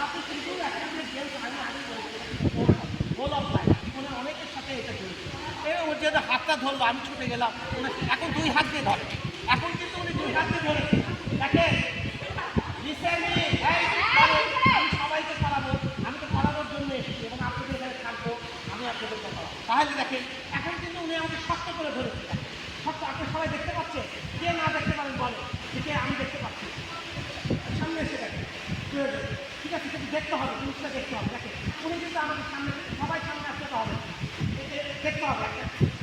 আপনি কিন্তু একটা গেম আমি আগে বলেছি গোল অফ লাইফ জীবনে অনেকের সাথে এটা চলছে। ওর যে হাতটা ধরলো আমি ছুটে গেলাম, এখন 2 হাত দিয়ে ধরে, এখন কিন্তু উনি 2 হাত দিয়ে ধরেছে। দেখেন রিসেন্টলি আমি সবাইকে পড়াবো, আমি তো পড়ানোর জন্য এসেছি এবং আপনাদের এখানে থাকবো, আমি আপনাদের কথা। তাহলে দেখেন এখন কিন্তু উনি আমাকে শক্ত করে ধরেছে, শক্ত। আপনি সবাই দেখতে পাচ্ছেন, কে না দেখতে পারেন বলে, যে আমি দেখতে পাচ্ছি, সামনে এসে দেখেন ঠিক আছে, কিন্তু দেখতে হবে, জিনিসটা দেখতে হবে। দেখেন উনি কিন্তু আমাদের সামনে, সবাই সামনে আসতে হবে, দেখতে হবে একটা